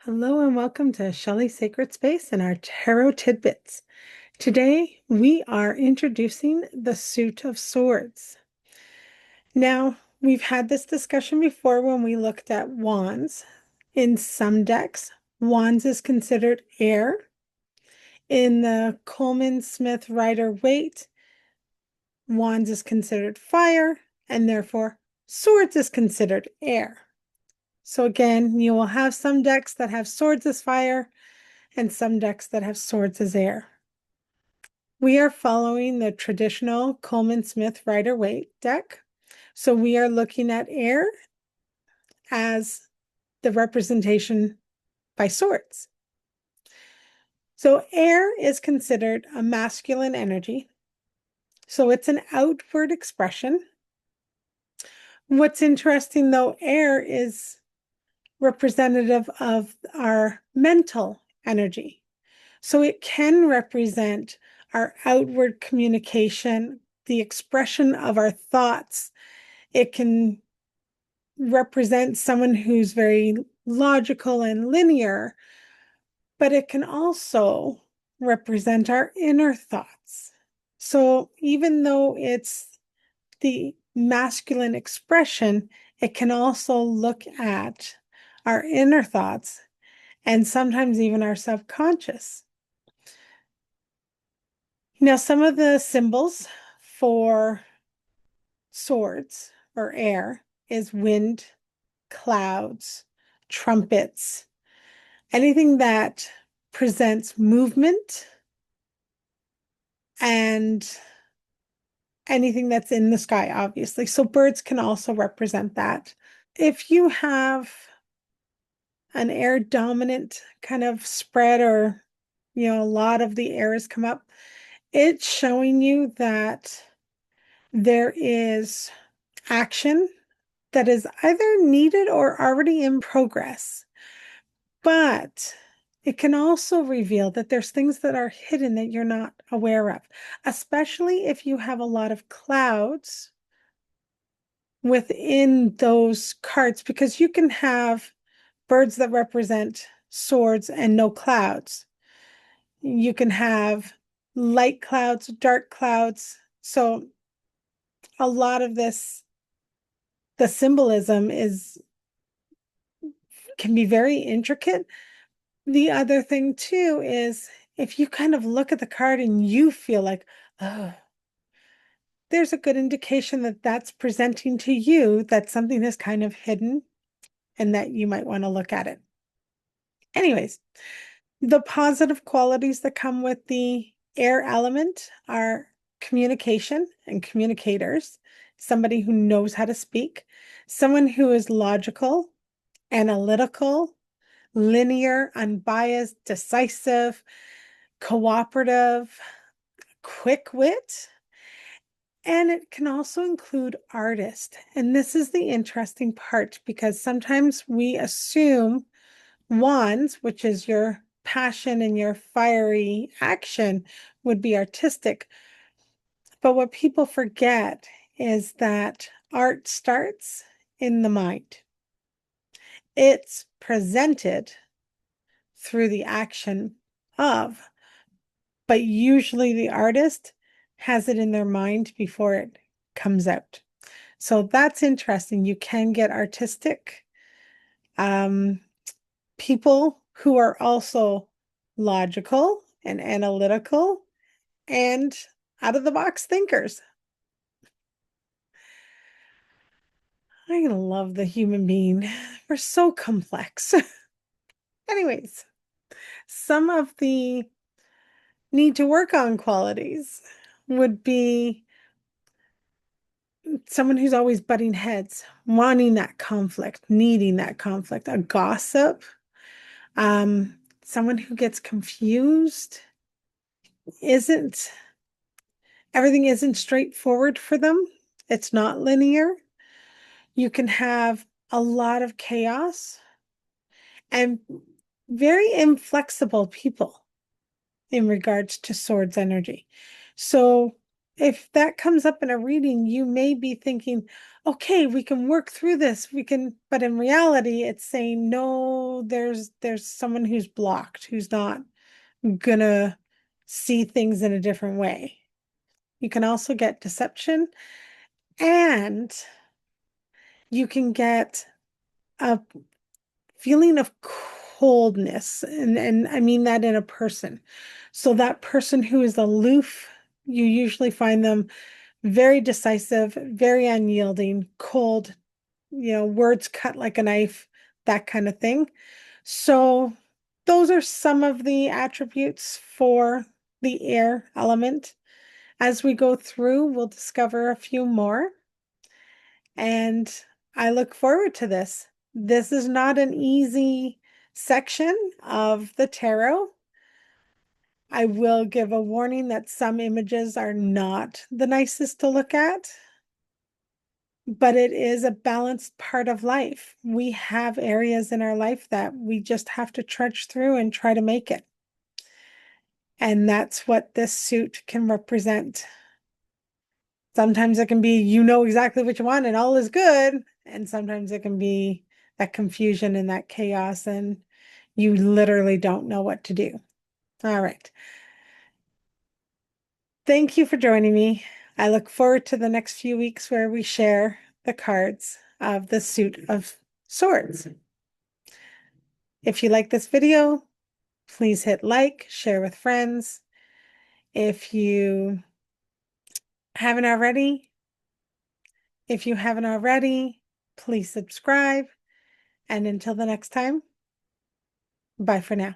Hello and welcome to Shelley's Sacred Space and our Tarot Tidbits. Today we are introducing the Suit of Swords. Now, we've had this discussion before when we looked at wands. In some decks, wands is considered air. In the Coleman Smith Rider Waite, wands is considered fire, and therefore swords is considered air. So again, you will have some decks that have swords as fire and some decks that have swords as air. We are following the traditional Coleman Smith Rider Waite deck. So we are looking at air as the representation by swords. So air is considered a masculine energy. So it's an outward expression. What's interesting though, air is representative of our mental energy. So it can represent our outward communication, the expression of our thoughts. It can represent someone who's very logical and linear, but it can also represent our inner thoughts. So even though it's the masculine expression, it can also look at our inner thoughts and sometimes even our subconscious. Now, some of the symbols for swords or air is wind, clouds, trumpets, anything that presents movement and anything that's in the sky, obviously. So birds can also represent that. If you have an air dominant kind of spread or, a lot of the air has come up, it's showing you that there is action that is either needed or already in progress. But it can also reveal that there's things that are hidden that you're not aware of, especially if you have a lot of clouds within those cards, because you can have birds that represent swords and no clouds. You can have light clouds, dark clouds. So a lot of this, the symbolism can be very intricate. The other thing too is if you kind of look at the card and you feel like, oh, there's a good indication that that's presenting to you that something is kind of hidden and that you might want to look at it. Anyways, the positive qualities that come with the air element are communication and communicators, somebody who knows how to speak, someone who is logical, analytical, linear, unbiased, decisive, cooperative, quick wit, and it can also include artist. And this is the interesting part because sometimes we assume wands, which is your passion and your fiery action, would be artistic. But what people forget is that art starts in the mind. It's presented through the action of, but usually the artist has it in their mind before it comes out. So that's interesting. You can get artistic people who are also logical and analytical and out of the box thinkers. I love the human being. We're so complex. Anyways, some of the need to work on qualities would be someone who's always butting heads, wanting that conflict, needing that conflict, a gossip, someone who gets confused, isn't everything isn't straightforward for them. It's not linear. You can have a lot of chaos and very inflexible people in regards to swords energy. So if that comes up in a reading, you may be thinking, okay, we can work through this. We can, but in reality, it's saying, no, there's someone who's blocked, who's not gonna see things in a different way. You can also get deception, and you can get a feeling of coldness, and I mean that in a person. So that person who is aloof, you usually find them very decisive, very unyielding, cold, words cut like a knife, that kind of thing. So those are some of the attributes for the air element. As we go through, we'll discover a few more, and I look forward to this. This is not an easy section of the tarot. I will give a warning that some images are not the nicest to look at, but it is a balanced part of life. We have areas in our life that we just have to trudge through and try to make it. And that's what this suit can represent. Sometimes it can be, you know exactly what you want and all is good. And sometimes it can be that confusion and that chaos, and you literally don't know what to do. All right. Thank you for joining me. I look forward to the next few weeks where we share the cards of the suit of swords. If you like this video, please hit like, share with friends. If you haven't already, if you haven't already, please subscribe. And until the next time, bye for now.